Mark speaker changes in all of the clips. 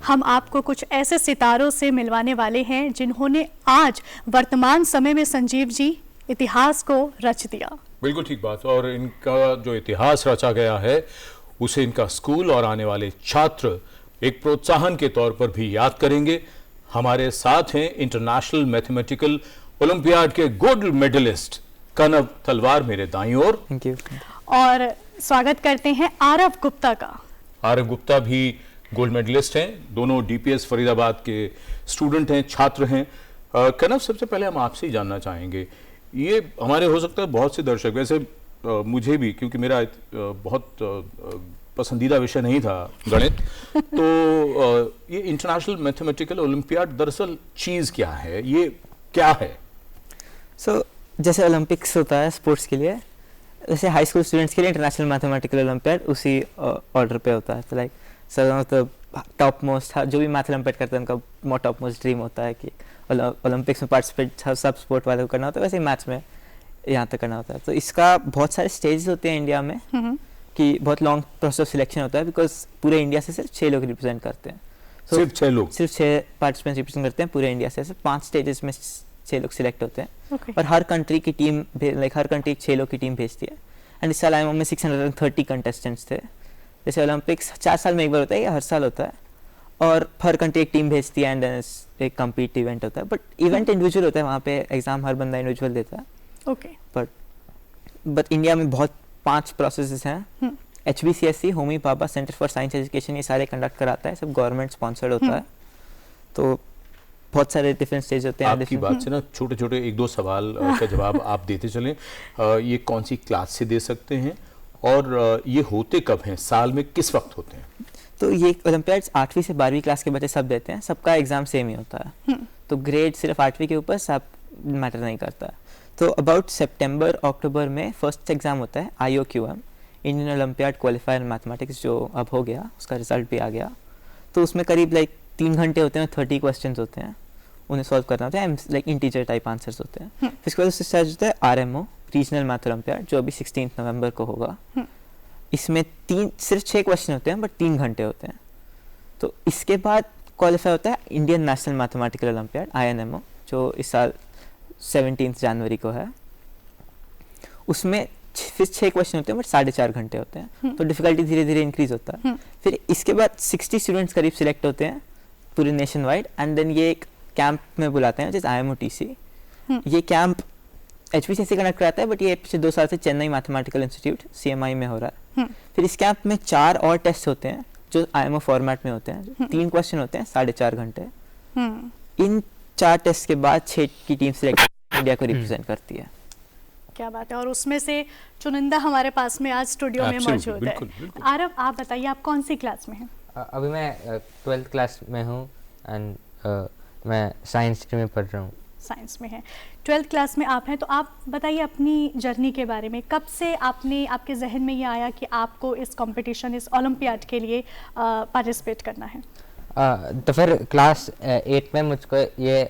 Speaker 1: हम आपको कुछ ऐसे सितारों से मिलवाने वाले हैं जिन्होंने आज वर्तमान समय में संजीव जी इतिहास को रच दिया।
Speaker 2: बिल्कुल ठीक बात। और इनका जो इतिहास रचा गया है उसे इनका स्कूल और आने वाले छात्र एक प्रोत्साहन के तौर पर भी याद करेंगे। हमारे साथ हैं इंटरनेशनल मैथमेटिकल ओलंपियाड के गोल्ड मेडलिस्ट कनव तलवार मेरे दाईं ओर।
Speaker 3: Thank you.
Speaker 1: और स्वागत करते हैं आरव गुप्ता का।
Speaker 2: आरव गुप्ता भी गोल्ड मेडलिस्ट हैं, दोनों डीपीएस फरीदाबाद के स्टूडेंट हैं, छात्र हैं। कनव, सबसे पहले हम आपसे ही जानना चाहेंगे, ये हमारे हो सकता है बहुत से दर्शक, वैसे मुझे भी, क्योंकि मेरा बहुत पसंदीदा विषय नहीं था गणित, तो ये इंटरनेशनल मैथमेटिकल ओलंपियाड दरअसल चीज़ क्या है, ये क्या है?
Speaker 3: जैसे ओलंपिक्स होता है स्पोर्ट्स के लिए, जैसे हाई स्कूल स्टूडेंट्स के लिए इंटरनेशनल मैथमेटिकल ओलंपियाड उसी ऑर्डर पे होता है। तो लाइक सर टॉप मोस्ट जो भी मैथ ओलंपियाड करते हैं उनका टॉप मोस्ट ड्रीम होता है कि ओलंपिक्स में पार्टिसिपेट सब स्पोर्ट वाले को करना होता है, वैसे ही मैथ्स में यहाँ तक करना होता है। तो इसका बहुत सारे स्टेजेस होते हैं इंडिया में कि बहुत लॉन्ग प्रोसेस ऑफ सिलेक्शन होता है, बिकॉज पूरे इंडिया से सिर्फ 6 लोग रिप्रेजेंट करते हैं।
Speaker 2: सिर्फ 6 लोग? सिर्फ
Speaker 3: 6 पार्टिसिपेंट्स रिप्रेजेंट करते हैं पूरे इंडिया से। 5 स्टेजेस में 6 लोग सिलेक्ट होते हैं। और हर कंट्री की टीम लाइक हर कंट्री 6 लोग की टीम भेजती है। एंड इस साल आईएमओ में 630 कंटेस्टेंट्स थे। जैसे ओलंपिक्स 4 साल में एक बार होता है या हर साल होता है, और हर कंट्री एक टीम भेजती है एंड एक कम्पीट इवेंट होता है। बट इवेंट इंडिविजुअल होता है, वहाँ पे एग्जाम हर बंदा इंडिविजुअल देता है।
Speaker 1: ओके।
Speaker 3: बट इंडिया में बहुत 5 प्रोसेसेस हैं। HBCSE, Homi Bhabha, centre for science education, ये सारे कंडक्ट कराता है, सब गवर्नमेंट स्पॉन्सर्ड होता है। तो बहुत सारे डिफरेंट स्टेज होते हैं।
Speaker 2: आपकी बात से ना छोटे छोटे 1-2 सवाल का जवाब आप देते चलें। ये कौन सी क्लास से दे सकते हैं और ये होते कब हैं, साल में किस वक्त होते हैं?
Speaker 3: तो ये ओलंपियाड्स 8वीं से 12वीं क्लास के बच्चे सब देते हैं, सबका एग्जाम सेम ही होता है। तो ग्रेड सिर्फ 8वीं के ऊपर सब मैटर नहीं करता। तो अबाउट सितंबर अक्टूबर में फर्स्ट एग्जाम होता है IOQM, Indian olympiad qualifier mathematics, जो अब हो गया, उसका रिजल्ट भी आ गया। तो उसमें करीब लाइक 3 घंटे होते हैं, 30 क्वेश्चंस होते हैं, उन्हें सॉल्व करना होता है, लाइक इंटीजर टाइप आंसर्स होते हैं। फिर उसके बाद उससे स्टार्ट होता है RMO, रीजनल मैथ ओलंपियाड, जो अभी 16 नवंबर को होगा। इसमें सिर्फ 6 क्वेश्चन होते हैं, बट 3 घंटे होते हैं। तो इसके बाद क्वालिफाई होता है Indian national mathematical olympiad INMO, जो इस साल 17 जनवरी को है। उसमें फिर 6 क्वेश्चन होते हैं, बट 4.5 घंटे होते हैं। तो डिफिकल्टी धीरे धीरे इंक्रीज होता है। फिर इसके बाद 60 स्टूडेंट्स करीब सिलेक्ट होते हैं पूरे नेशन वाइड, एंड देन ये एक कैंप में बुलाते हैं, जैसे IMOTC। ये कैंप HBCSE कंडक्ट कराता है, बट ये पिछले 2 साल से चेन्नई मैथमेटिकल इंस्टीट्यूट CMI में हो रहा है। फिर इस कैंप में 4 और टेस्ट होते हैं जो IMO फॉर्मेट में होते हैं। 3 क्वेश्चन होते हैं, 4.5 घंटे। इन 4 टेस्ट के बाद 6 की टीम सिलेक्ट इंडिया को रिप्रेजेंट करती है।
Speaker 1: क्या बात है। और उसमें से चुनिंदा हमारे पास में आज स्टूडियो में मौजूद है। आरव, आप बताइए, आप कौन सी क्लास में हैं?
Speaker 4: अभी मैं 12th क्लास में हूँ एंड मैं साइंस स्ट्रीम में पढ़ रहा हूँ।
Speaker 1: साइंस में है, 12th क्लास में आप हैं। तो आप बताइए अपनी जर्नी के बारे में, कब से आपके जहन में ये आया कि आपको इस कंपटीशन, इस ओलंपियाड के लिए पार्टिसिपेट करना है?
Speaker 4: तो फिर क्लास 8 में मुझको ये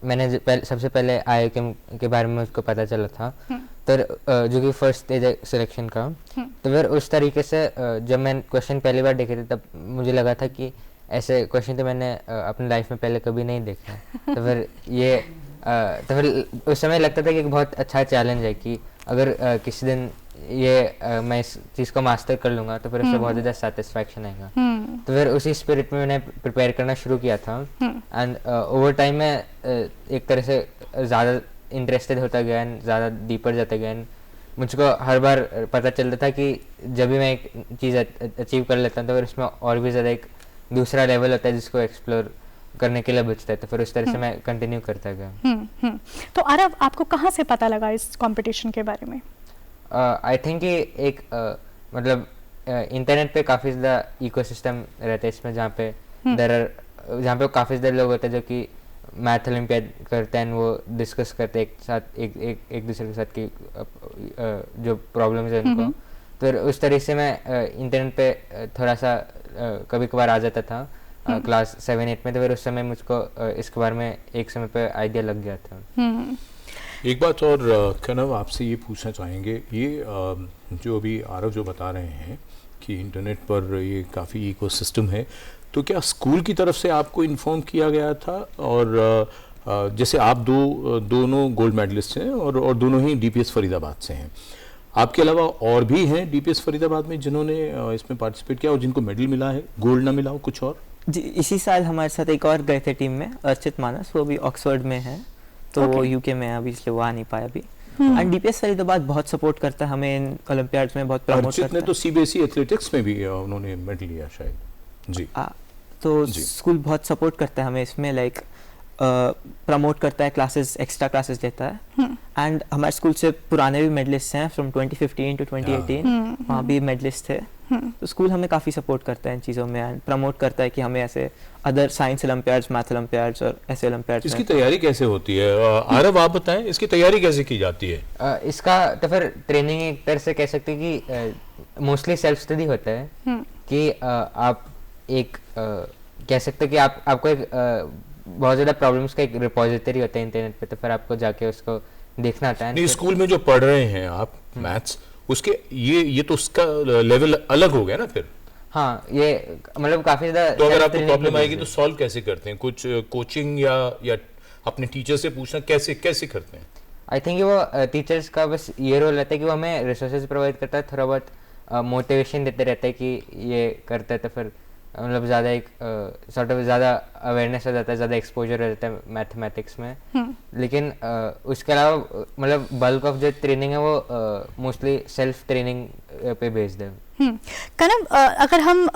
Speaker 4: मैंने सबसे पहले IOQM के बारे में मुझको पता चला था। तो जो कि फर्स्ट स्टेज है सिलेक्शन का। तो फिर उस तरीके से जब मैं क्वेश्चन पहली बार देखे थे, तब मुझे लगा था कि ऐसे क्वेश्चन तो मैंने अपनी लाइफ में पहले कभी नहीं देखा। तो फिर उस समय लगता था कि एक बहुत अच्छा चैलेंज है कि अगर किसी दिन मैं इस चीज़ को मास्टर कर लूँगा तो फिर उससे बहुत ज़्यादा सेटिस्फैक्शन आएगा। तो फिर उसी स्पिरिट में मैंने प्रिपेयर करना शुरू किया था। एंड ओवर टाइम में एक तरह से ज़्यादा इंटरेस्टेड होता गया एंड ज़्यादा डीपर जाता गया। एंड मुझको हर बार पता चलता था कि जब भी मैं एक चीज़ अचीव कर लेता हूँ तो फिर उसमें और भी ज़्यादा एक दूसरा लेवल होता है जिसको एक्सप्लोर करने के लिए बचता है। तो फिर उस तरह से मैं कंटिन्यू करता गया।
Speaker 1: तो आरव, आपको कहाँ से पता लगा इस कंपटीशन के बारे में?
Speaker 4: आई थिंक कि एक मतलब इंटरनेट पे काफ़ी ज़्यादा इकोसिस्टम रहता है इसमें, जहाँ पे काफ़ी ज़्यादा लोग होते हैं जो कि मैथ ओलंपियाड करते हैं, वो डिस्कस करते हैं एक साथ, एक दूसरे के साथ की जो प्रॉब्लम्स है उनको। तो उस तरह से मैं इंटरनेट पे थोड़ा सा कभी कभार आ जाता था क्लास 7-8 में। तो फिर उस समय मुझको इसके बारे में एक समय पे आइडिया लग गया था।
Speaker 2: एक बात और कनव आपसे ये पूछना चाहेंगे, ये जो अभी आरव जो बता रहे हैं कि इंटरनेट पर ये काफ़ी इकोसिस्टम है, तो क्या स्कूल की तरफ से आपको इन्फॉर्म किया गया था? और जैसे आप दोनों गोल्ड मेडलिस्ट हैं और दोनों ही डीपीएस फरीदाबाद से हैं, आपके अलावा और भी हैं डीपीएस फरीदाबाद में जिन्होंने इसमें पार्टिसिपेट किया और जिनको मेडल मिला है, गोल्ड ना मिला हो कुछ और?
Speaker 3: जी, इसी साल हमारे साथ एक और गए थे टीम में, अर्चित मानस, वो भी ऑक्सफोर्ड में है, तो वो यूके में है अभी, इसलिए वो आ नहीं पाया अभी। एंड डीपीएस फरीदाबाद बहुत सपोर्ट करता है हमें इन ओलंपियाड्स में, बहुत प्रमोट करता है।
Speaker 2: ने तो सीबीएसई एथलेटिक्स में भी उन्होंने मेडल लिया शायद। जी
Speaker 3: तो स्कूल बहुत सपोर्ट करता है हमें इसमें, लाइक प्रमोट करता है, क्लासेस, एक्स्ट्रा क्लासेस देता है। एंड हमारे स्कूल से पुराने भी मेडलिस्ट हैं, फ्रॉम 2015 टू 2018 वहाँ भी मेडलिस्ट थे। तो स्कूल हमें काफ़ी सपोर्ट करता है इन चीज़ों में, एंड प्रमोट करता है कि हमें ऐसे other science Olympiads, math Olympiads और ऐसे ओलंपियाड्स।
Speaker 2: इसकी तैयारी कैसे होती है आरव, आप बताएं, इसकी तैयारी कैसे की जाती है?
Speaker 4: इसका तो फिर ट्रेनिंग एक तरह से कह सकते हैं कि मोस्टली सेल्फ स्टडी होता है, कि आप एक कह सकते हैं कि आपको एक बहुत ज़्यादा प्रॉब्लम्स का एक रिपोजिटरी होता है इंटरनेट पे, तो फिर आपको जाके उसको देखना होता है।
Speaker 2: नहीं, स्कूल में जो पढ़ रहे हैं आप मैथ्स, उसके ये तो उसका लेवल अलग हो गया ना फिर।
Speaker 4: हाँ, ये मतलब काफ़ी ज़्यादा।
Speaker 2: तो अगर आपको प्रॉब्लम आएगी तो सॉल्व कैसे करते हैं? कुछ कोचिंग या अपने टीचर से पूछना, कैसे करते हैं?
Speaker 4: आई थिंक वो टीचर्स का बस ये रोल रहता है कि वो हमें रिसोर्सेज प्रोवाइड करता है, थोड़ा बहुत मोटिवेशन देते रहते हैं कि ये करते हैं, तो फिर मतलब ज़्यादा एक सॉर्ट ऑफ ज़्यादा अवेयरनेस हो जाता है, ज़्यादा एक्सपोजर हो जाता है मैथमेटिक्स में। लेकिन उसके अलावा मतलब बल्क ऑफ जो ट्रेनिंग है वो मोस्टली सेल्फ ट्रेनिंग पे बेस्ड है।
Speaker 1: कनव, अगर हम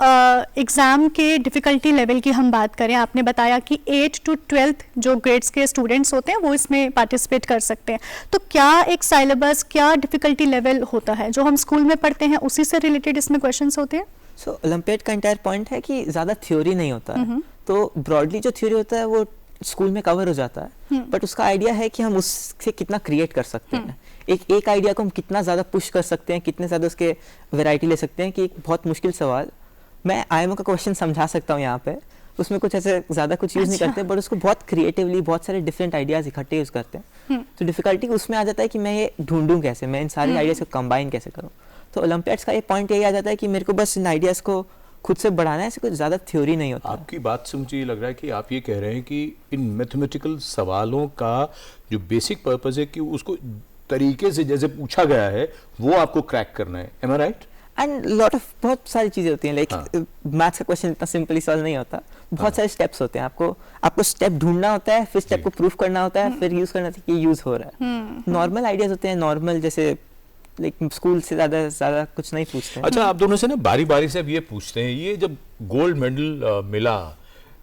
Speaker 1: एग्ज़ाम के डिफ़िकल्टी लेवल की हम बात करें, आपने बताया कि 8 to 12 जो ग्रेड्स के स्टूडेंट्स होते हैं वो इसमें पार्टिसिपेट कर सकते हैं, तो क्या एक सिलेबस, क्या डिफ़िकल्टी लेवल होता है जो हम स्कूल में पढ़ते हैं, उसी से रिलेटेड इसमें क्वेश्चंस होते हैं?
Speaker 3: सो ओलंपियाड का एंटायर पॉइंट है कि ज़्यादा थ्योरी नहीं होता है, तो ब्रॉडली जो थ्योरी होता है वो स्कूल में कवर हो जाता है, बट उसका आइडिया है कि हम उससे कितना क्रिएट कर सकते हैं, एक आइडिया को हम कितना ज़्यादा पुश कर सकते हैं, कितने ज़्यादा उसके वैरायटी ले सकते हैं। कि एक बहुत मुश्किल सवाल, मैं आईएमओ का क्वेश्चन समझा सकता हूँ यहाँ पे, उसमें कुछ ऐसे ज़्यादा कुछ यूज़ नहीं करते, बट उसको बहुत क्रिएटिवली बहुत सारे डिफरेंट आइडियाज़ इकट्ठे यूज़ करते हैं। तो डिफिकल्टी उसमें आ जाता है कि मैं ये ढूंढूं कैसे, मैं इन सारे आइडियाज़ को कंबाइन कैसे करूँ। तो ओलंपियाड्स का ये पॉइंट यही आ जाता है कि मेरे को बस इन आइडियाज़ को खुद से बढ़ाना है, ऐसे कुछ ज़्यादा थ्योरी नहीं होता।
Speaker 2: आपकी बात से मुझे ये लग रहा है कि आप ये कह रहे हैं कि इन मैथमेटिकल सवालों का जो बेसिक पर्पस है कि उसको तरीके से जैसे पूछा गया है वो आपको क्रैक करना है। Am I right?
Speaker 3: And lot of बहुत सारी चीज़ें होती हैं, लाइक मैथ्स का क्वेश्चन इतना सिंपली सॉल्व नहीं होता, बहुत सारे स्टेप्स होते हैं, आपको स्टेप ढूंढना होता है, फिर स्टेप को प्रूफ करना होता है, फिर यूज़ करना होता है कि यूज़ हो रहा है। नॉर्मल आइडियाज़ होते हैं, नॉर्मल जैसे लाइक स्कूल से ज़्यादा कुछ नहीं पूछते हैं।
Speaker 2: अच्छा, आप दोनों से ना बारी बारी से अब ये पूछते हैं, ये जब गोल्ड मेडल मिला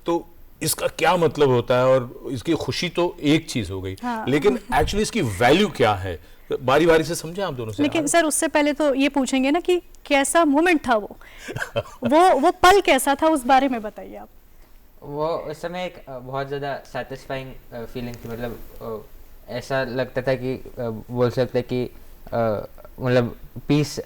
Speaker 2: तो इसका क्या मतलब होता है? और इसकी खुशी तो एक चीज हो गई, लेकिन एक्चुअली इसकी वैल्यू क्या है? बारी बारी से समझे आप दोनों से।
Speaker 1: लेकिन सर उससे पहले तो ये पूछेंगे ना कि कैसा मोमेंट था वो पल कैसा था, उस बारे में बताइए आप।
Speaker 4: वो उस समय एक बहुत ज़्यादा सेटिस्फाइंग फीलिंग थी, मतलब ऐसा लगता था कि बोल सकते कि मतलब पीस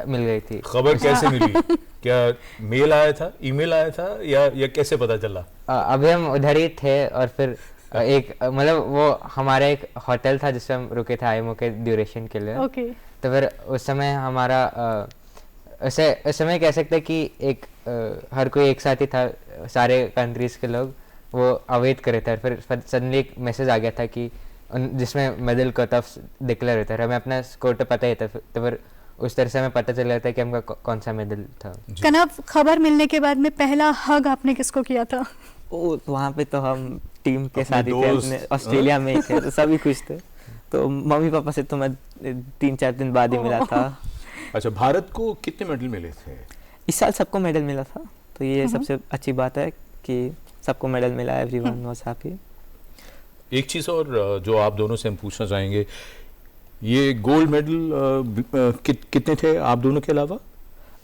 Speaker 4: मिल गई थी।
Speaker 2: खबर कैसे मिली? क्या मेल आया था, ईमेल आया था, या कैसे पता चला?
Speaker 4: अभी हम उधर ही थे और फिर एक मतलब वो हमारा एक होटल था जिसमें हम रुके थे आईएमओ के ड्यूरेशन के लिए।
Speaker 1: ओके।
Speaker 4: तो फिर उस समय हमारा उस समय कह सकते कि एक हर कोई एक साथ ही था, सारे कंट्रीज के लोग वो अवेट कर रहे थे। फिर सडनली एक मैसेज आ गया था कि जिसमें मेडल कट ऑफ डिक्लेयर होता है, हमें अपना स्कोर तो पता ही था, तो फिर उस तरह से हमें पता चल जाता है कि हमका कौन सा मेडल था।
Speaker 1: कनव, खबर मिलने के बाद में पहला हग आपने किसको किया था?
Speaker 3: वहाँ पे तो हम टीम के साथ ही थे, अपने ऑस्ट्रेलिया में ही थे, तो सभी खुश थे। तो मम्मी पापा से तो मैं 3-4 दिन बाद ही मिला था। अच्छा,
Speaker 2: भारत को कितने मेडल मिले थे?
Speaker 3: इस साल सबको मेडल मिला था, तो ये सबसे अच्छी बात है कि सबको मेडल मिला, एवरीवन वाज हैप्पी।
Speaker 2: एक चीज़ और जो आप दोनों से हम पूछना चाहेंगे, ये गोल्ड मेडल कितने थे आप दोनों के अलावा?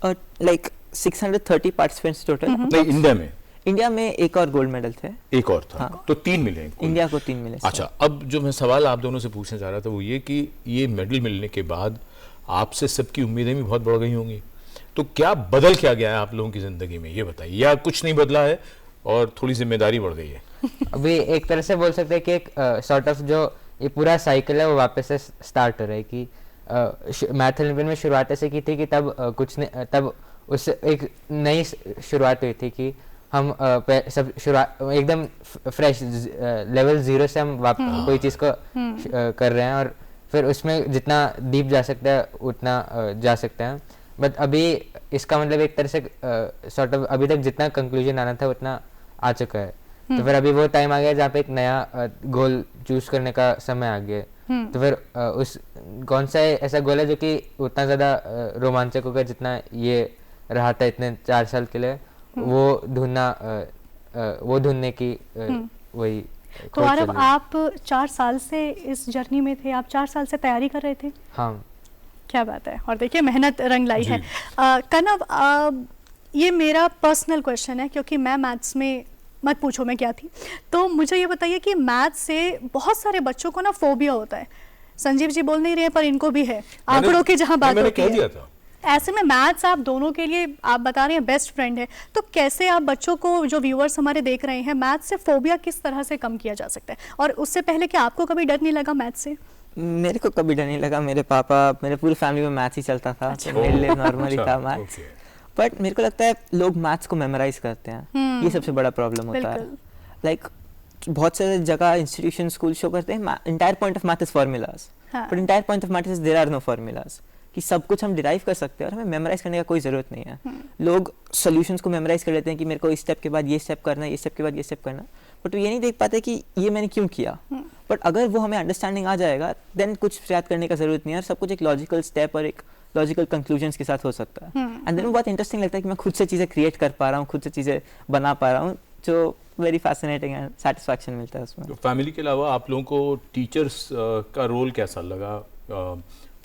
Speaker 3: Like 630 participants total.
Speaker 2: नहीं,
Speaker 3: इंडिया में एक और गोल्ड मेडल थे।
Speaker 2: एक और था। हाँ। तो 3 मिले
Speaker 3: इंडिया को 3 मिले।
Speaker 2: अच्छा, अब जो मैं सवाल आप दोनों से पूछना चाह रहा था वो ये कि ये मेडल मिलने के बाद आपसे सबकी उम्मीदें भी बहुत बढ़ गई होंगी, तो क्या बदल क्या गया है आप लोगों की जिंदगी में, ये बताइए, या कुछ नहीं बदला है और थोड़ी जिम्मेदारी बढ़ गई है?
Speaker 4: अभी एक तरह से बोल सकते हैं कि एक सॉर्ट ऑफ जो ये पूरा साइकिल है वो वापस से स्टार्ट हो रहा है कि मैथ ओलंपियड में शुरुआत ऐसे की थी कि तब कुछ नहीं, तब उस एक नई शुरुआत हुई थी कि हम सब शुरुआत एकदम फ्रेश लेवल 0 से हम कोई चीज़ को कर रहे हैं और फिर उसमें जितना डीप जा सकता है उतना जा सकते हैं। बट अभी इसका मतलब एक तरह से सॉर्ट ऑफ अभी तक जितना कंक्लूजन आना था उतना आ चुका है। तो फिर अभी वो टाइम आ गया जहाँ पे एक नया गोल चूज करने का समय आ गया। तो फिर उस कौन सा ऐसा गोल है जो कि उतना ज़्यादा रोमांचक होगा जितना ये रहा था इतने 4 साल के लिए, वो ढूंढने की वही।
Speaker 1: तो आरव, आप 4 साल से इस जर्नी में थे, आप 4 साल से तैयारी कर रहे थे?
Speaker 4: हाँ,
Speaker 1: क्या बात है। और देखिए मेहनत रंग लाई है। कनव, ये मेरा पर्सनल क्वेश्चन है क्योंकि मैं मैथ्स में, मत पूछो मैं क्या थी, तो मुझे ये बताइए कि मैथ्स से बहुत सारे बच्चों को ना फोबिया होता है। संजीव जी बोल नहीं रहे पर इनको भी है, आंकड़ों की जहाँ बात होती है। ऐसे में मैथ्स आप दोनों के लिए, आप बता रहे हैं बेस्ट फ्रेंड है, तो कैसे आप बच्चों को, जो व्यूअर्स हमारे देख रहे हैं, मैथ्स से फोबिया किस तरह से कम किया जा सकता है? और उससे पहले क्या आपको कभी डर नहीं लगा मैथ्स से?
Speaker 3: मेरे को कभी डर नहीं लगा। मेरे पापा, मेरे पूरी फैमिली में मैथ्स ही चलता था, तो मेरे लिए नॉर्मल ही था मैथ्स। बट मेरे को लगता है लोग मैथ्स को मेमोराइज करते हैं, ये सबसे बड़ा प्रॉब्लम होता है। लाइक बहुत सारे जगह इंस्टीट्यूशन, स्कूल शो करते हैं entire point of math is formulas, but entire point of math is there are no formulas, कि सब कुछ हम डिराइव कर सकते हैं और हमें मेमोराइज करने का कोई ज़रूरत नहीं है। लोग सॉल्यूशंस को मेमोराइज कर लेते हैं कि मेरे को इस स्टेप के बाद ये स्टेप करना है, ये स्टेप के बाद ये स्टेप करना, बट वो ये नहीं देख पाते कि ये मैंने क्यों किया। बट अगर वो हमें अंडरस्टैंडिंग आ जाएगा देन कुछ याद करने का ज़रूरत नहीं है, और सब कुछ एक लॉजिकल स्टेप और एक लॉजिकल कंक्लूजन्स के साथ हो सकता है। एंड देन बहुत इंटरेस्टिंग लगता है कि मैं खुद से चीज़ें क्रिएट कर पा रहा हूँ, खुद से चीज़ें बना पा रहा हूँ, जो वेरी फैसिनेटिंग है, सेटिस्फैक्शन मिलता है उसमें।
Speaker 2: तो फैमिली के अलावा आप लोगों को टीचर्स का रोल कैसा लगा?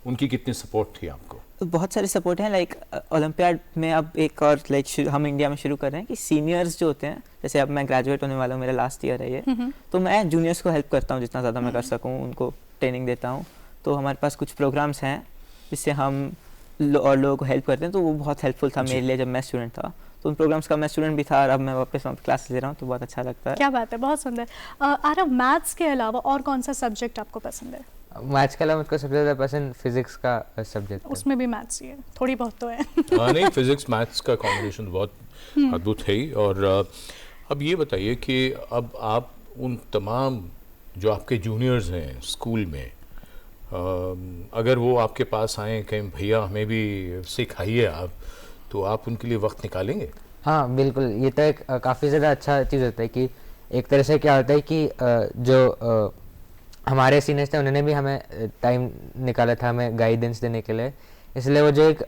Speaker 2: उनकी कितनी सपोर्ट थी आपको?
Speaker 3: तो बहुत सारे सपोर्ट हैं। लाइक ओलंपियाड में अब एक और हम इंडिया में शुरू कर रहे हैं कि सीनियर्स जो होते हैं, जैसे अब मैं ग्रेजुएट होने वाला हूँ, मेरा लास्ट ईयर है ये, तो मैं जूनियर्स को हेल्प करता हूँ जितना ज़्यादा मैं कर सकूँ, उनको ट्रेनिंग देता हूँ। तो हमारे पास कुछ प्रोग्राम्स हैं जिससे हम और लोगों को हेल्प करते हैं, तो वो बहुत हेल्पफुल था मेरे लिए जब मैं स्टूडेंट था। तो उन प्रोग्राम्स का मैं स्टूडेंट भी था और अब मैं वापस क्लासेस ले रहा हूँ, तो बहुत अच्छा लगता है।
Speaker 1: क्या बात है, बहुत सुंदर। आरव, मैथ्स के अलावा और कौन सा सब्जेक्ट आपको पसंद है?
Speaker 4: मैथ्स के अलावा मुझको सबसे ज़्यादा पसंद फिजिक्स का सब्जेक्ट है।
Speaker 1: उसमें भी मैथ्स ही है, थोड़ी बहुत तो है।
Speaker 2: नहीं, फिजिक्स मैथ्स का कॉम्बिनेशन बहुत अद्भुत है ही। और अब ये बताइए कि अब आप उन तमाम जो आपके जूनियर्स हैं स्कूल में, अगर वो आपके पास आएँ कहें भैया हमें भी सिखाइए आप, तो आप उनके लिए वक्त निकालेंगे?
Speaker 4: हाँ बिल्कुल, ये तो एक काफ़ी ज़्यादा अच्छा चीज़ होता है कि एक तरह से क्या होता है कि जो हमारे सीनियर्स थे उन्होंने भी हमें टाइम निकाला था हमें गाइडेंस देने के लिए, इसलिए वो जो एक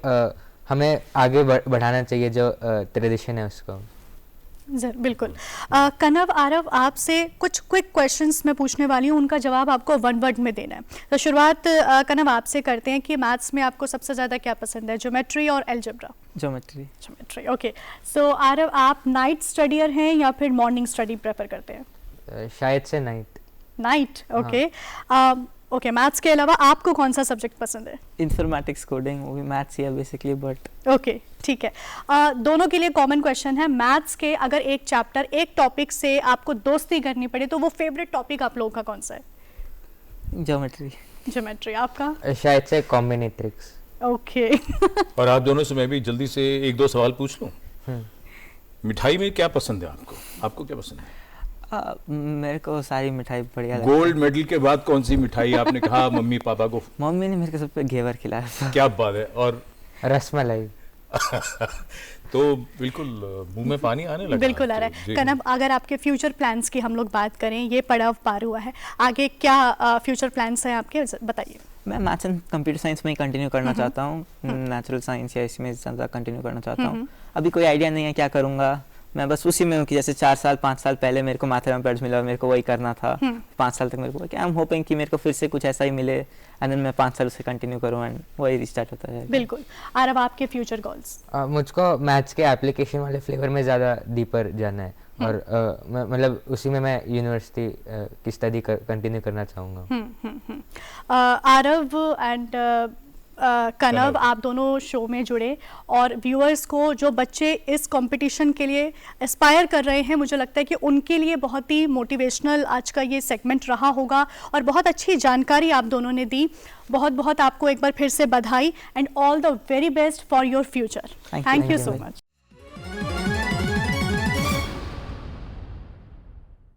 Speaker 4: हमें आगे बढ़ाना चाहिए जो ट्रेडिशन है उसको।
Speaker 1: बिल्कुल। कनव, आरव, आपसे कुछ क्विक क्वेश्चंस मैं पूछने वाली हूँ, उनका जवाब आपको 1 वर्ड में देना है। तो शुरुआत कनव आपसे करते हैं कि मैथ्स में आपको सबसे ज़्यादा क्या पसंद है, ज्योमेट्री और algebra? Geometry, okay. So Aarav, आप नाइट स्टडियर हैं या फिर मॉर्निंग स्टडी प्रेफर करते हैं?
Speaker 4: शायद से नाइट।
Speaker 1: ओके। ओके, मैथ्स के अलावा आपको कौन सा सब्जेक्ट पसंद है?
Speaker 3: इंफॉर्मेटिक्स, कोडिंग, वो भी मैथ्स ही है बेसिकली, बट
Speaker 1: ओके, ठीक है। दोनों के लिए कॉमन क्वेश्चन है, मैथ्स के अगर एक चैप्टर, एक टॉपिक से आपको दोस्ती करनी पड़े तो वो फेवरेट टॉपिक आप लोगों का कौन सा है? ज्योमेट्री। आपका?
Speaker 4: शायद से कॉम्बिनेट्रिक्स।
Speaker 1: ओके।
Speaker 2: और आप दोनों से मैं भी जल्दी से 1-2 सवाल पूछ लूं। मिठाई में क्या पसंद है आपको क्या पसंद है?
Speaker 3: मेरे को सारी मिठाई बढ़िया लगती
Speaker 2: गोल्ड मेडल के बाद कौन सी मिठाई आपने कहा मम्मी पापा को?
Speaker 3: मम्मी ने मेरे को सब पे घेवर खिलाया था।
Speaker 2: क्या बात है। और
Speaker 4: रसमलाई।
Speaker 2: तो बिल्कुल मुंह में पानी आने लगा।
Speaker 1: बिल्कुल आ रहा है। कनव, अगर आपके फ्यूचर प्लान्स की हम लोग बात करें, ये पड़ाव पार हुआ है, आगे क्या फ्यूचर प्लान्स हैं आपके, बताइए।
Speaker 3: मैं मैथ्स एंड कंप्यूटर साइंस में ही कंटिन्यू करना चाहता हूँ, नेचुरल साइंस या इसमें ज़्यादा कंटिन्यू करना चाहता हूँ। अभी कोई आइडिया नहीं है क्या करूँगा, मैं बस उसी में हूँ कि जैसे 4-5 साल पहले मेरे को मैथ ओलंपियाड्स मिला, मेरे को वही करना था। 5 साल तक मेरे को आई एम होपिंग कि मेरे को फिर से कुछ ऐसा ही मिले एंड देन मैं 5 साल उसे कंटिन्यू करूँ एंड वही रिस्टार्ट होता है।
Speaker 1: बिल्कुल। आरव, आपके फ्यूचर गोल्स?
Speaker 4: मुझको मैथ्स के एप्लीकेशन वाले फ्लेवर में ज़्यादा डीपर जाना है और मतलब उसी में मैं यूनिवर्सिटी की स्टडी कंटिन्यू करना चाहूँगा।
Speaker 1: आरव एंड कनव, आप दोनों शो में जुड़े और व्यूअर्स को, जो बच्चे इस कंपटीशन के लिए एस्पायर कर रहे हैं, मुझे लगता है कि उनके लिए बहुत ही मोटिवेशनल आज का ये सेगमेंट रहा होगा और बहुत अच्छी जानकारी आप दोनों ने दी। बहुत बहुत आपको एक बार फिर से बधाई and all the very best for your future.
Speaker 3: Thank you.
Speaker 1: Thank you
Speaker 4: Thank
Speaker 1: so
Speaker 4: you.
Speaker 1: Much.